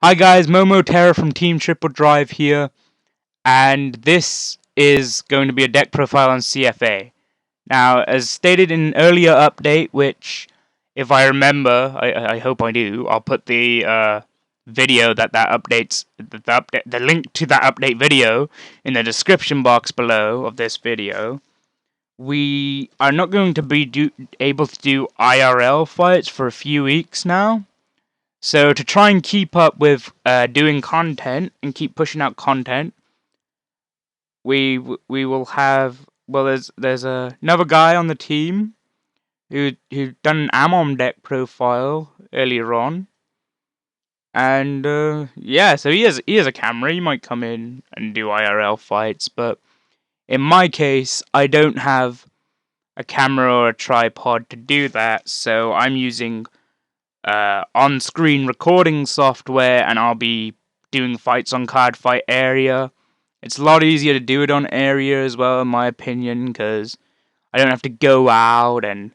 Hi guys, Momo Terra from Team Triple Drive here, and this is going to be a deck profile on CFA. Now, as stated in an earlier update, which, if I remember, I hope I do, I'll put the video that updates, the link to that update video in the description box below of this video. We are not going to be able to do IRL fights for a few weeks now. So to try and keep up with doing content and keep pushing out content, we will have there's another guy on the team who done an Amon deck profile earlier on, and yeah, so he has a camera. He might come in and do IRL fights, but in my case, I don't have a camera or a tripod to do that, so I'm using on-screen recording software, and I'll be doing fights on Card Fight Area. It's a lot easier to do it on Area as well, in my opinion, because I don't have to go out and,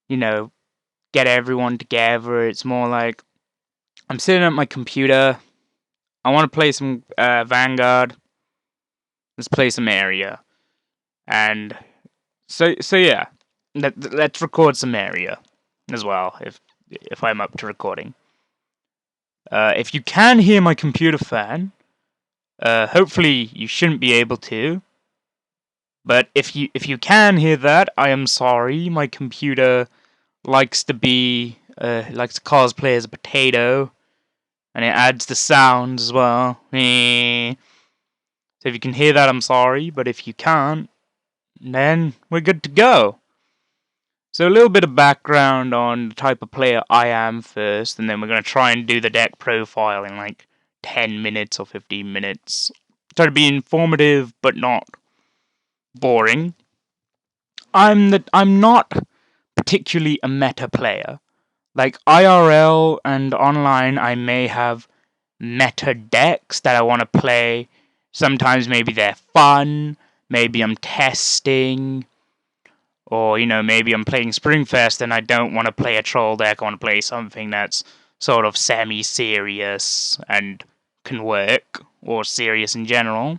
get everyone together. It's more like I'm sitting at my computer. I want to play some Vanguard. Let's play some Area, and so yeah. Let's record some Area as well if I'm up to recording. If you can hear my computer fan, hopefully you shouldn't be able to. But if you can hear that, I am sorry. My computer likes to cosplay as a potato, and it adds the sounds as well. So if you can hear that, I'm sorry. But if you can't, then we're good to go. So a little bit of background on the type of player I am first, and then we're going to try and do the deck profile in like 10 minutes or 15 minutes. Try to be informative, but not boring. I'm not particularly a meta player. Like IRL and online, I may have meta decks that I want to play. Sometimes maybe they're fun, maybe I'm testing, or, maybe I'm playing Springfest and I don't want to play a troll deck. I want to play something that's sort of semi-serious and can work, or serious in general.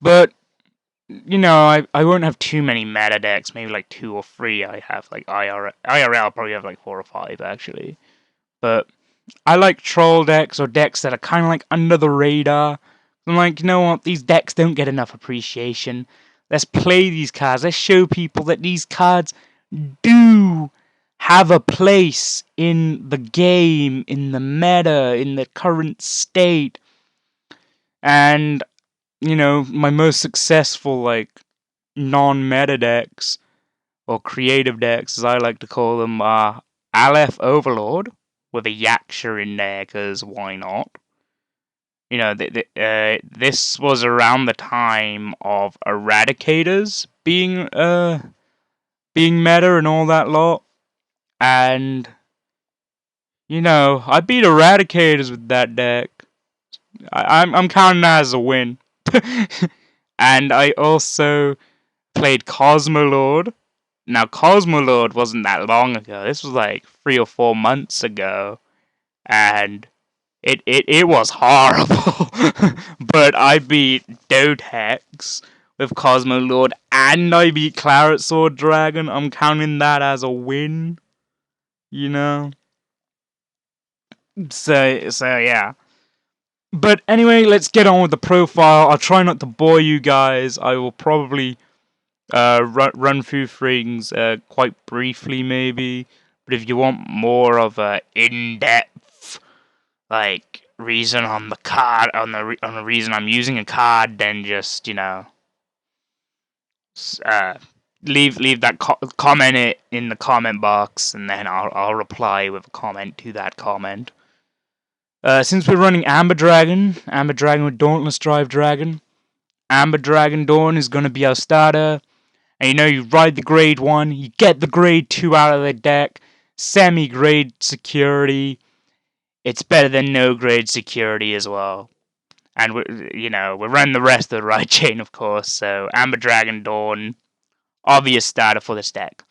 But, I won't have too many meta decks. Maybe like 2 or 3 I have. Like IRL I'll probably have like 4 or 5, actually. But I like troll decks, or decks that are kind of like under the radar. I'm like, you know what? These decks don't get enough appreciation. Let's play these cards. Let's show people that these cards do have a place in the game, in the meta, in the current state. And, my most successful, non-meta decks, or creative decks, as I like to call them, are Aleph Overlord, with a Yaksha in there, because why not? This was around the time of Eradicators being meta and all that lot, and I beat Eradicators with that deck. I'm counting that as a win. And I also played Cosmolord. Now, Cosmolord wasn't that long ago. This was like 3 or 4 months ago, and it was horrible. But I beat Dotex with Cosmolord, and I beat Claret Sword Dragon. I'm counting that as a win. So yeah. But anyway, let's get on with the profile. I'll try not to bore you guys. I will probably run through things quite briefly, maybe. But if you want more of a in-depth, reason on the card, on the reason I'm using a card, then just leave that comment in the comment box, and then I'll reply with a comment to that comment. Since we're running Amber Dragon with Dauntless Dragon, Amber Dragon Dawn is going to be our starter. And you ride the grade 1, you get the grade 2 out of the deck, semi-grade security. It's better than no grade security as well. And we're running the rest of the ride chain, of course. So Amber Dragon Dawn, obvious starter for this deck.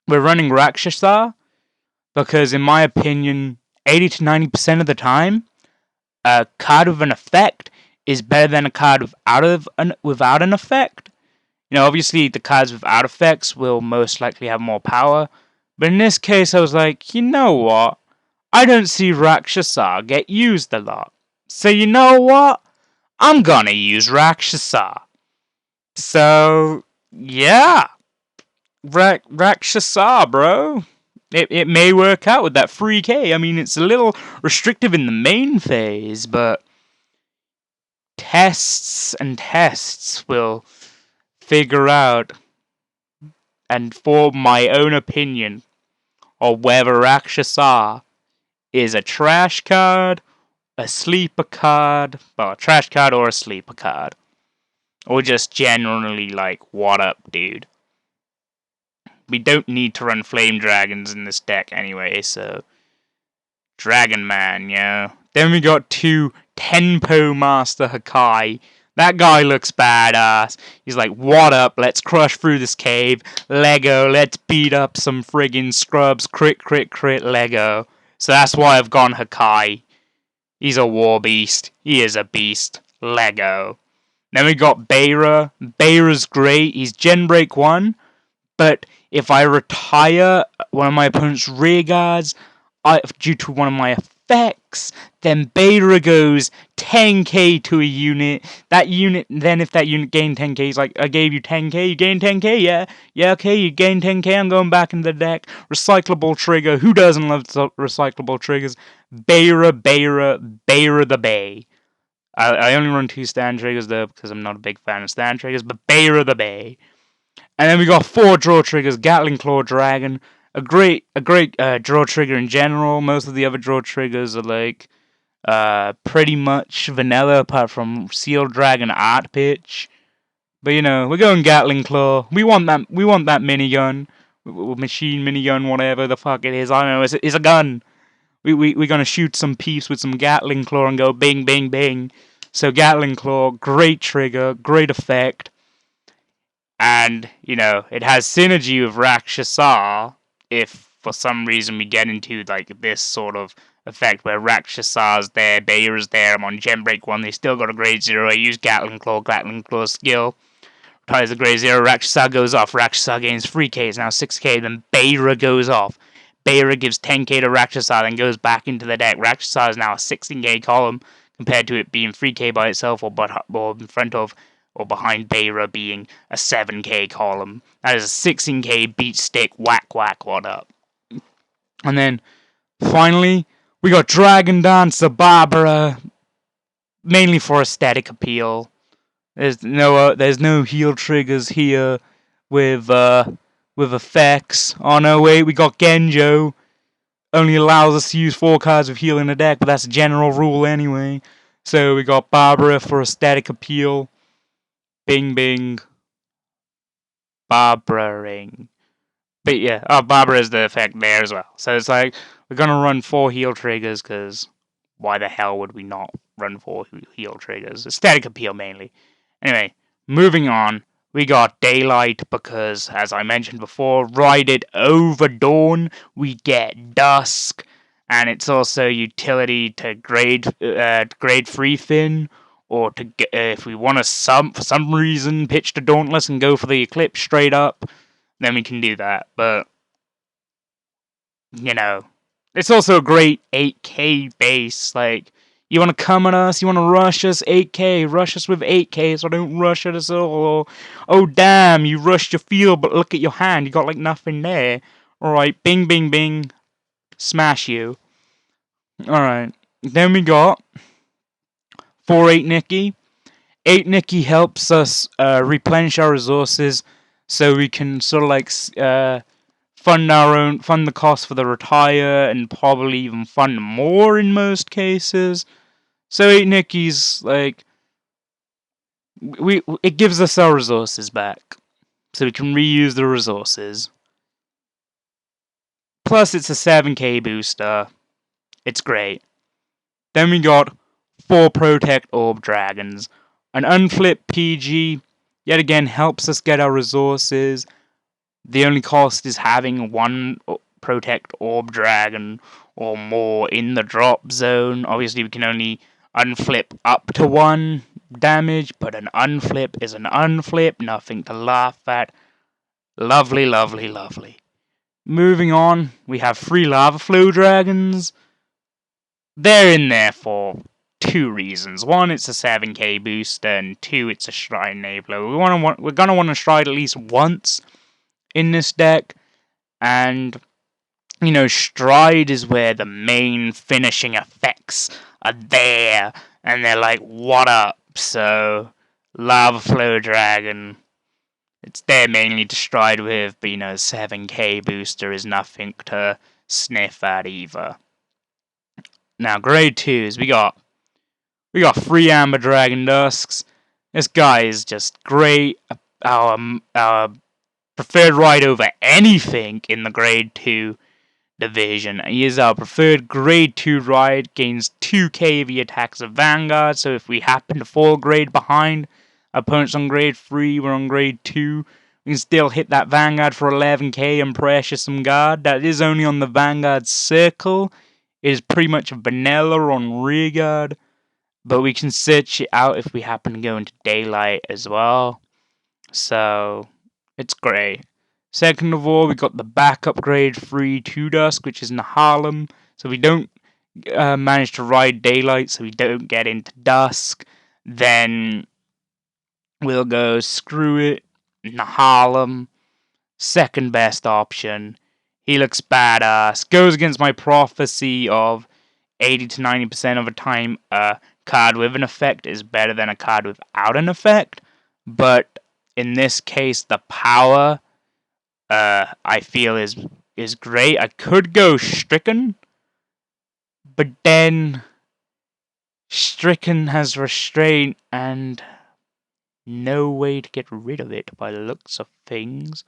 We're running Rakshasa because, in my opinion, 80 to 90% of the time, a card with an effect is better than a card without an effect. You know, obviously the cards without effects will most likely have more power, but in this case I was like, you know what? I don't see Rakshasa get used a lot. So you know what? I'm gonna use Rakshasa. So, yeah. Rakshasa, bro. It may work out with that 3k. I mean, it's a little restrictive in the main phase, but tests and tests will figure out and form my own opinion of whether Rakshasa is a trash card, a sleeper card, well, a trash card or a sleeper card. Or just generally like, what up, dude? We don't need to run Flame Dragons in this deck anyway, so... Dragon Man, yeah. Then we got 2 Tenpo Master Hakai. That guy looks badass. He's like, what up, let's crush through this cave. Lego, let's beat up some friggin' scrubs. Crit, crit, crit, Lego. So that's why I've gone Hakai. He's a war beast. He is a beast. Lego. Then we got Beira. Beira's great. He's Gen Break 1. But if I retire one of my opponent's rear guards due to one of my effects, then Beira goes 10k to a unit. That unit, then if that unit gained 10k, he's like, I gave you 10k, you gained 10k, yeah? Yeah, okay, you gained 10k, I'm going back into the deck. Recyclable trigger. Who doesn't love recyclable triggers? Beira the Bay. I only run 2 stand triggers though, because I'm not a big fan of stand triggers, but Beira the Bay. And then we got 4 draw triggers, Gatling Claw Dragon. A great draw trigger in general. Most of the other draw triggers are like pretty much vanilla apart from Seal Dragon Art Pitch. But you know, we're going Gatling Claw. We want that minigun. Machine minigun, whatever the fuck it is. I don't know, it's a gun. We're gonna shoot some peeps with some Gatling Claw and go bing bing bing. So Gatling Claw, great trigger, great effect. And, you know, it has synergy with Rakshasa if for some reason we get into like this sort of effect where Rakshasa's there, Beira's there, I'm on Gem Break 1, they still got a grade 0, I use Gatling Claw skill, retires the grade 0, Rakshasa goes off, Rakshasa gains 3k, it's now 6k, then Beira goes off. Beira gives 10k to Rakshasa, then goes back into the deck. Rakshasa is now a 16k column compared to it being 3k by itself or in front of or behind Beira being a 7k column. That is a 16k beat stick, whack whack, what up. And then, finally, we got Dragon Dancer Barbara, mainly for aesthetic appeal. There's no heal triggers here with effects. Oh no, wait, we got Genjo. Only allows us to use 4 cards with heal in the deck, but that's a general rule anyway. So we got Barbara for aesthetic appeal. Bing bing. Barbara-ing. But yeah, Barbara is the effect there as well. So it's like, we're gonna run 4 heal triggers, because why the hell would we not run 4 heal triggers? Aesthetic appeal mainly. Anyway, moving on. We got Daylight, because, as I mentioned before, ride it over Dawn, we get Dusk. And it's also utility to grade 3 Finn, or to get, if we want to for some reason pitch to Dauntless and go for the Eclipse straight up, then we can do that. But you know, it's also a great 8k base. Like, you want to come at us, you want to rush us, 8k, rush us with 8k, so don't rush at us at all. Oh damn, you rushed your field, but look at your hand, you got like nothing there. Alright, bing bing bing, smash you. Alright, then we got 4-8 Nikki. 8 Nikki helps us replenish our resources so we can sort of like fund the cost for the retire and probably even fund more in most cases. So 8 Nikki's like it gives us our resources back so we can reuse the resources. Plus it's a 7k booster. It's great. Then we got 4 Protect Orb Dragons. An unflipped PG, yet again, helps us get our resources. The only cost is having 1 Protect Orb Dragon, or more in the drop zone. Obviously, we can only unflip up to 1 damage, but an unflip is an unflip, nothing to laugh at. Lovely, lovely, lovely. Moving on, we have 3 lava flow dragons. They're in there for 2 reasons. 1, it's a 7k booster, and 2, it's a Shrine Enabler. We're gonna want to Stride at least once in this deck, and you know, Stride is where the main finishing effects are there, and they're like, what up? So, Lava Flow Dragon, it's there mainly to Stride with, but you know, 7k booster is nothing to sniff at either. Now, grade 2s, we got 3 Amber Dragon Dusks. This guy is just great. Our preferred ride over anything in the grade 2 division. He is our preferred grade 2 ride, gains 2k the attacks of Vanguard, so if we happen to fall grade behind, opponents on grade 3, we're on grade 2, we can still hit that Vanguard for 11k and pressure some guard. That is only on the Vanguard circle. It is pretty much vanilla on rear guard, but we can search it out if we happen to go into daylight as well. So, it's great. Second of all, we got the backup grade 3 2 Dusk, which is Nahalem. So we don't manage to ride daylight, so we don't get into dusk. Then we'll go screw it, Nahalem. Second best option. He looks badass. Goes against my prophecy of 80 to 90% of the time a card with an effect is better than a card without an effect. But in this case, the power I feel is great. I could go Stricken, but then Stricken has Restraint and no way to get rid of it by the looks of things.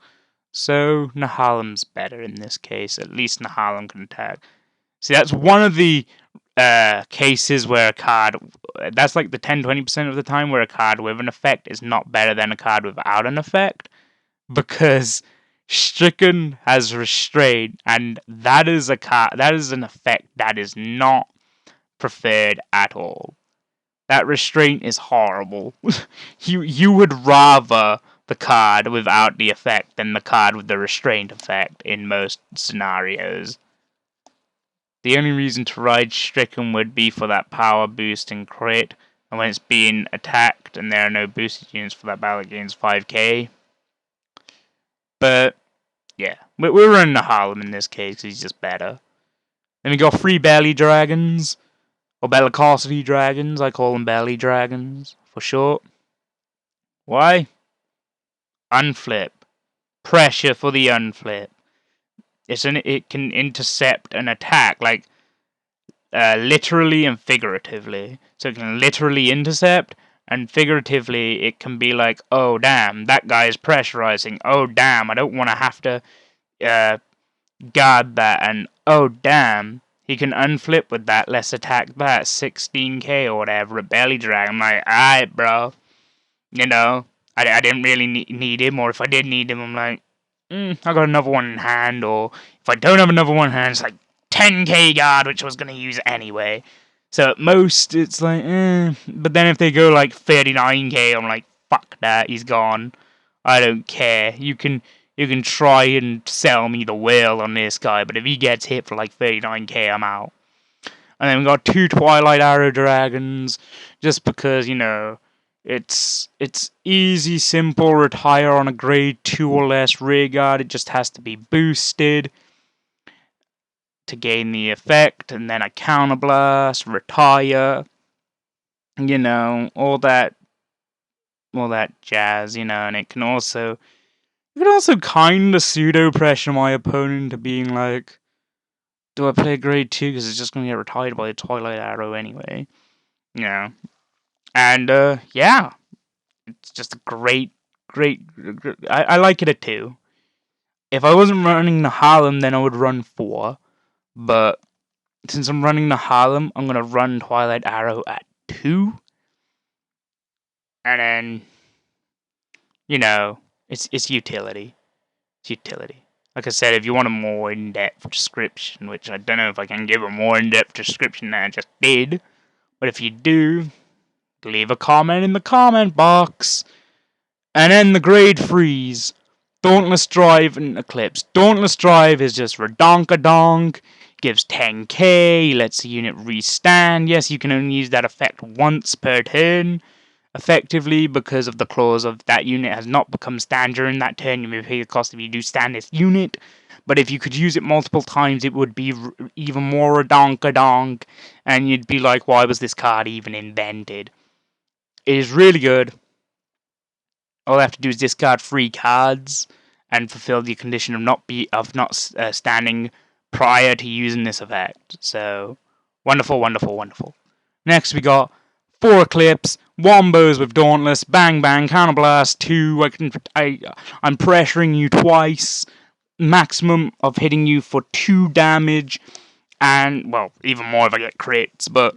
So Nahalem's better in this case. At least Nahalem can attack. See, that's one of the cases where a card, that's like the 10-20% of the time where a card with an effect is not better than a card without an effect, because Stricken has Restraint, and that is an effect that is not preferred at all. That Restraint is horrible. you would rather the card without the effect than the card with the Restraint effect in most scenarios. The only reason to ride Stricken would be for that power boost and crit, and when it's being attacked and there are no boosted units for that battle, it gains 5k. But, yeah, we're running Nahalem in this case, he's just better. Then we got 3 Belly Dragons, or Bellicosity Dragons, I call them Belly Dragons, for short. Why? Unflip. Pressure for the unflip. It can intercept an attack, like, literally and figuratively. So it can literally intercept, and figuratively it can be like, oh damn, that guy is pressurizing, oh damn, I don't want to have to guard that, and oh damn, he can unflip with that, let's attack that, 16k or whatever, a Belly Dragon. I'm like, alright bro, you know, I didn't really need him, or if I did need him, I'm like, I got another one in hand, or if I don't have another one in hand, it's like 10k guard, which I was going to use anyway. So at most, it's like, but then if they go like 39k, I'm like, fuck that, he's gone. I don't care. You can try and sell me the whale on this guy, but if he gets hit for like 39k, I'm out. And then we got 2 Twilight Arrow Dragons, just because, you know, it's easy, simple, retire on a grade 2 or less rear guard. It just has to be boosted to gain the effect, and then a counterblast, retire, you know, all that jazz, you know, and it can also kind of pseudo pressure my opponent to being like, do I play grade 2 because it's just going to get retired by the Twilight Arrow anyway, you know, and yeah, it's just a great, I like it at 2. If I wasn't running Nahalem, then I would run 4. But since I'm running Nahalem, I'm going to run Twilight Arrow at 2. And then, you know, it's utility. It's utility. Like I said, if you want a more in-depth description, which I don't know if I can give a more in-depth description than I just did, but if you do, leave a comment in the comment box. And then the grade freeze. Dauntless Drive and Eclipse. Dauntless Drive is just redonkadonk, gives 10k, lets the unit restand. Yes, you can only use that effect once per turn, effectively, because of the clause of that unit has not become stand during that turn. You may pay the cost if you do stand this unit. But if you could use it multiple times, it would be even more redonkadonk, and you'd be like, why was this card even invented? It is really good. All I have to do is discard 3 cards and fulfill the condition of not standing prior to using this effect. So wonderful, wonderful, wonderful. Next we got 4 Eclipse, Wombos with Dauntless, bang bang, counterblast 2. I'm pressuring you twice, maximum of hitting you for 2 damage, and well, even more if I get crits. But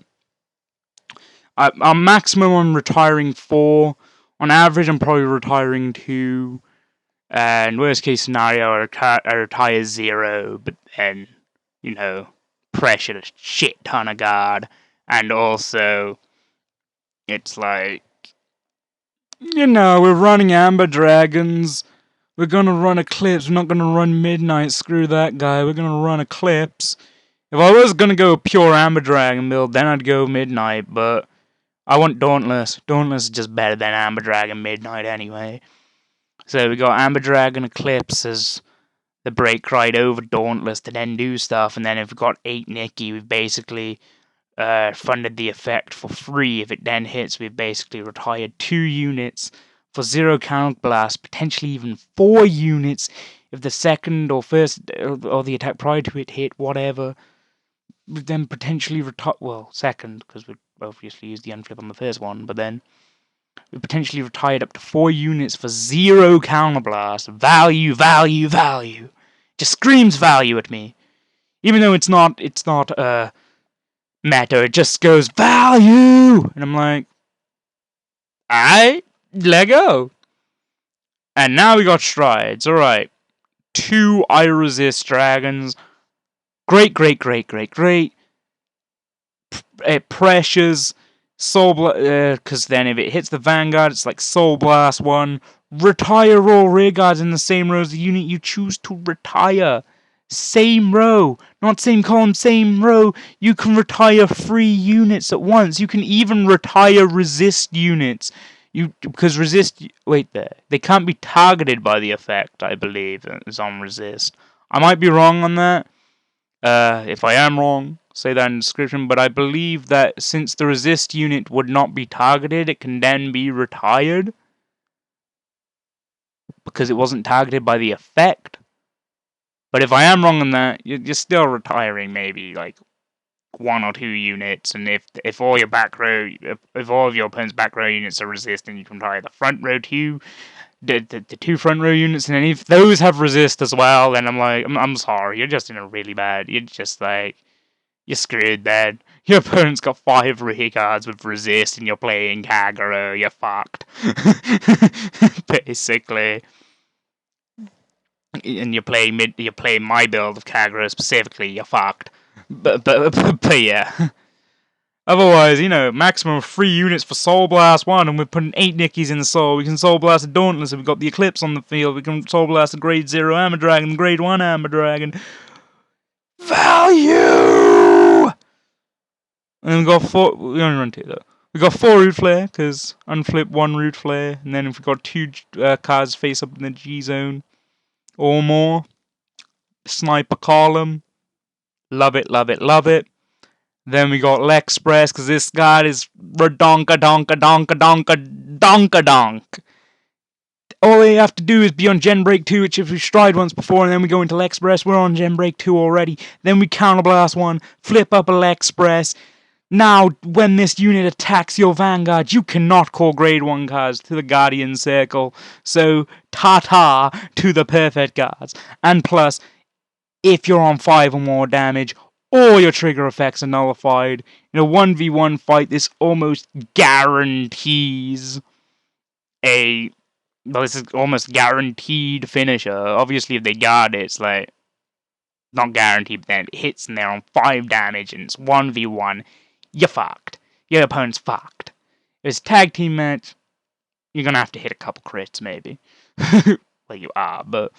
I'm maximum on retiring 4. On average, I'm probably retiring 2, and worst case scenario, I retire 0, but then, you know, pressure a shit ton of guard, and also, it's like, you know, we're running Amber Dragons, we're gonna run Eclipse, we're not gonna run Midnight, screw that guy, we're gonna run Eclipse. If I was gonna go pure Amber Dragon build, then I'd go Midnight, but I want Dauntless. Dauntless is just better than Amber Dragon Midnight anyway. So we got Amber Dragon Eclipse as the break right over Dauntless to then do stuff. And then if we've got 8 Nikki, we've basically funded the effect for free. If it then hits, we've basically retired 2 units for 0 counterblast, potentially even 4 units if the second or first or the attack prior to it hit, whatever. We've then potentially second, because we obviously used the unflip on the first one, but then we potentially retired up to 4 units for 0 counterblast. Value, value, value. Just screams value at me. Even though it's not meta, it just goes value! And I'm like, alright, let go. And now we got strides, alright. 2 I Resist Dragons. Great, great, great, great, great. It pressures Soul Blast, because then if it hits the Vanguard, it's like Soul Blast 1. Retire all rear guards in the same row as the unit you choose to retire. Same row, not same column, same row. You can retire 3 units at once. You can even retire resist units. Because resist, they can't be targeted by the effect, I believe, is on resist. I might be wrong on that. If I am wrong, say that in the description, but I believe that since the resist unit would not be targeted, it can then be retired because it wasn't targeted by the effect. But if I am wrong on that, you're still retiring maybe like 1 or 2 units, and if all your back row, if all of your opponent's back row units are resist, and you can retire the front row too, the 2 front row units, and then if those have resist as well, then I'm sorry, you're just in a really bad, you're just like, you're screwed then. Your opponent's got 5 rear guards with resist, and you're playing Kagero, you're fucked. Basically. And you're playing my build of Kagero specifically, you're fucked. But yeah. Otherwise, you know, maximum of 3 units for Soul Blast 1, and we're putting 8 Nickies in the Soul. We can Soul Blast a Dauntless if we've got the Eclipse on the field. We can Soul Blast a Grade 0 Amber Dragon, Grade 1 Amber Dragon. Value! And then we got 4, we only run 2 though. We got 4 Root Flare, because unflip 1 Root Flare, and then if we've got 2 cards face up in the G zone or more, Sniper Column. Love it, love it, love it. Then we got L'Express, because this guy is redonka-donka-donka-donka-donka-donk. All you have to do is be on Gen Break 2, which if we stride once before, and then we go into L'Express, we're on Gen Break 2 already. Then we Counterblast 1, flip up a L'Express. Now, when this unit attacks your Vanguard, you cannot call Grade 1 cards to the Guardian Circle. So, ta-ta to the perfect guards. And plus, if you're on 5 or more damage, all your trigger effects are nullified. In a 1v1 fight, this almost guarantees a Well, this is almost guaranteed finisher. Obviously, if they guard it, it's like not guaranteed, but then it hits and they're on 5 damage and it's 1v1. You're fucked. Your opponent's fucked. If it's a tag team match, you're gonna have to hit a couple crits, maybe. Well, you are, but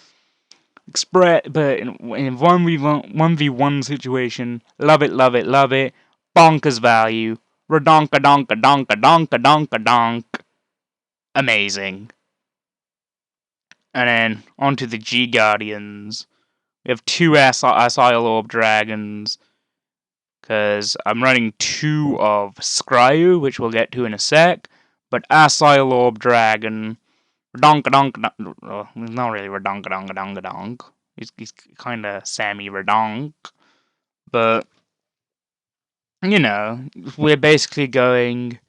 in 1v1 situation, love it, love it, love it. Bonkers value. Redonka donka donka donka donka donk. Amazing. And then onto the G Guardians. We have 2 Asile Orb Dragons. Because I'm running 2 of Skryu, which we'll get to in a sec. But Asile Orb Dragon. Redonka donka donk. Well, not really redonka donka donka donk. He's kind of Sammy Redonk. But, you know, we're basically going.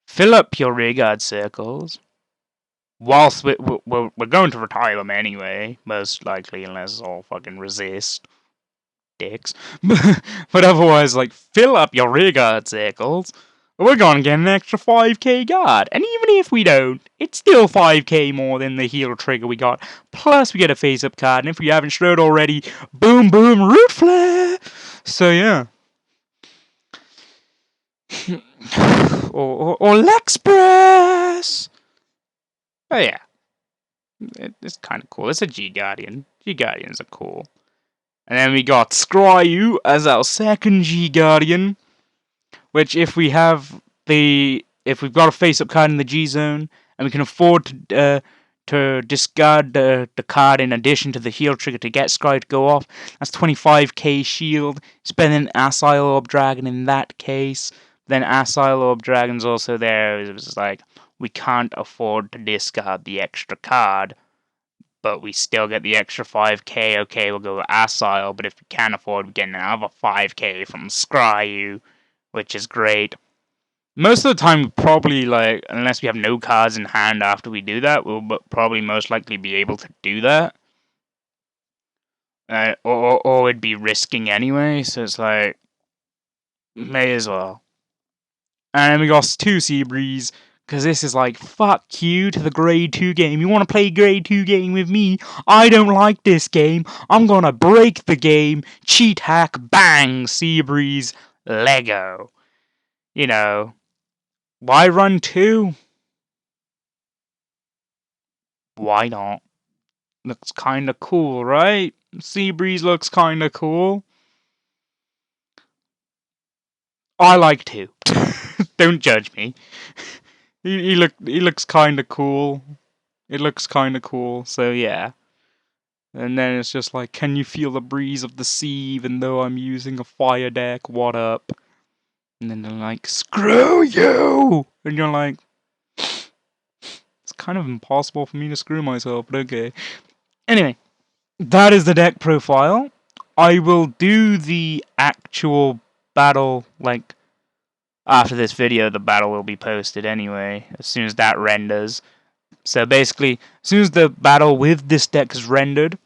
Fill up your rear guard circles. Whilst we're going to retire them anyway, most likely, unless all fucking resist. Dicks. But otherwise, like, fill up your rear guard circles. We're gonna get an extra 5k guard. And even if we don't, it's still 5k more than the heal trigger we got. Plus, we get a face-up card. And if we haven't showed already, boom, boom, root flare. So, yeah. or Lexpress. Oh, yeah. It's kind of cool. It's a G Guardian. G Guardians are cool. And then we got Skryu as our second G Guardian. Which, if we've got a face-up card in the G zone, and we can afford to discard the card in addition to the heal trigger to get Skryu to go off, that's 25k shield. Spend an Asile Orb Dragon in that case. Then Asile Orb Dragon's also there. It was like, we can't afford to discard the extra card, but we still get the extra 5k. Okay, we'll go Asile, but if we can't afford, we get another 5k from Skryu, which is great. Most of the time, probably, like, unless we have no cards in hand after we do that, we'll probably most likely be able to do that. Or we'd be risking anyway, so it's like, may as well. And then we got 2 Seabreeze, because this is like, fuck you to the grade 2 game. You want to play grade 2 game with me? I don't like this game. I'm gonna break the game. Cheat hack, bang, Seabreeze, Lego. You know, why run 2? Why not? Looks kinda cool, right? Seabreeze looks kinda cool. I like 2. Don't judge me. He looks kinda cool. It looks kinda cool, so yeah. And then it's just like, can you feel the breeze of the sea even though I'm using a fire deck? What up? And then they're like, screw you! And you're like, it's kind of impossible for me to screw myself, but okay. Anyway, that is the deck profile. I will do the actual battle, like, after this video. The battle will be posted anyway, as soon as that renders. So basically, as soon as the battle with this deck is rendered,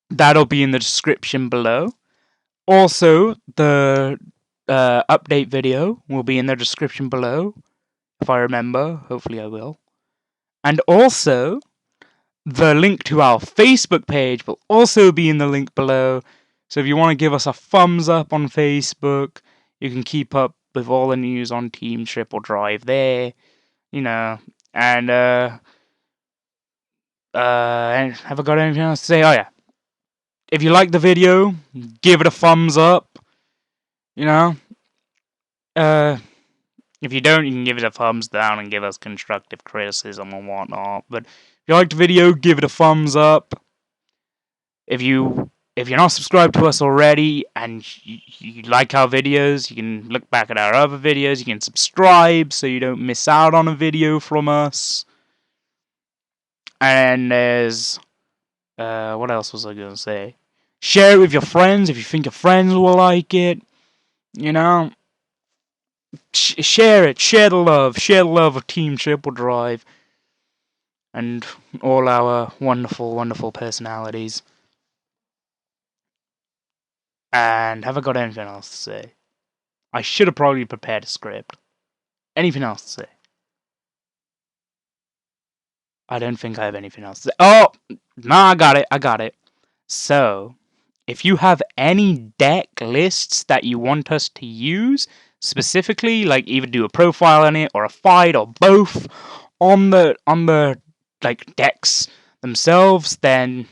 that'll be in the description below. Also, the update video will be in the description below, if I remember. Hopefully I will. And also, the link to our Facebook page will also be in the link below. So if you want to give us a thumbs up on Facebook, you can keep up with all the news on Team Triple Drive there. You know, and have I got anything else to say? Oh yeah. If you like the video, give it a thumbs up. You know, if you don't, you can give it a thumbs down and give us constructive criticism and whatnot. But if you liked the video, give it a thumbs up. If you're not subscribed to us already and you like our videos, you can look back at our other videos. You can subscribe so you don't miss out on a video from us. And there's what else was I gonna say? Share it with your friends if you think your friends will like it. You know, share it. Share the love. Share the love of Team Triple Drive and all our wonderful, wonderful personalities. And have I got anything else to say? I should have probably prepared a script. Anything else to say? I don't think I have anything else to say. Oh! No, I got it. So, if you have any deck lists that you want us to use, specifically, like either do a profile on it or a fight or both on the like decks themselves, then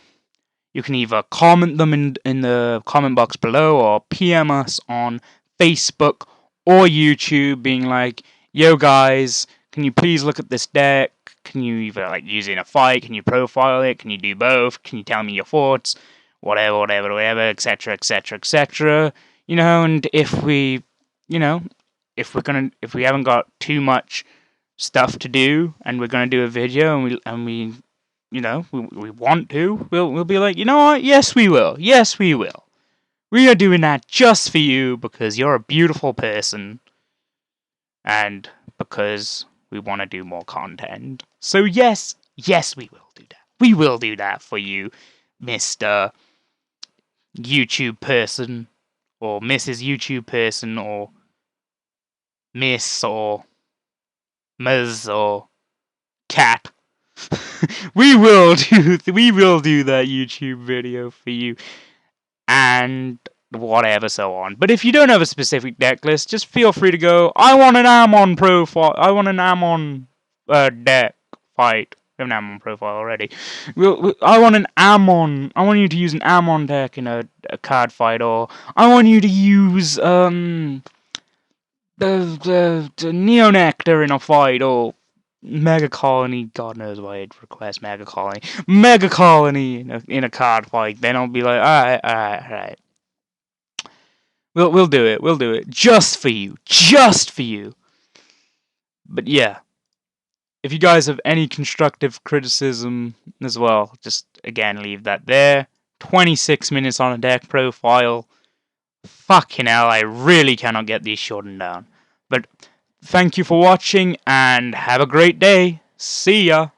you can either comment them in the comment box below or PM us on Facebook or YouTube being like, yo guys, can you please look at this deck? Can you either like use it in a fight? Can you profile it? Can you do both? Can you tell me your thoughts? Whatever, etc, etc, etc. You know, and if we, you know, if we haven't got too much stuff to do and we're gonna do a video and we you know, we want to, we'll be like, you know what? Yes, we will. Yes, we will. We are doing that just for you because you're a beautiful person and because we want to do more content. So yes, we will do that. We will do that for you, Mr. YouTube person or Mrs. YouTube person or Miss or Ms. or Cat. we will do that YouTube video for you and whatever so on. But if you don't have a specific deck list, just feel free to go, I want an Ammon profile. I want an Ammon deck fight. We have an Ammon profile already. I want an Ammon. I want you to use an Ammon deck in a card fight, or I want you to use the Neonectar in a fight, or Mega Colony, God knows why I'd request Mega Colony. Mega Colony in a card fight. Then I'll be like, alright. We'll do it. Just for you. But yeah. If you guys have any constructive criticism as well, just again leave that there. 26 minutes on a deck profile. Fucking hell, I really cannot get these shortened down. But thank you for watching and have a great day. See ya.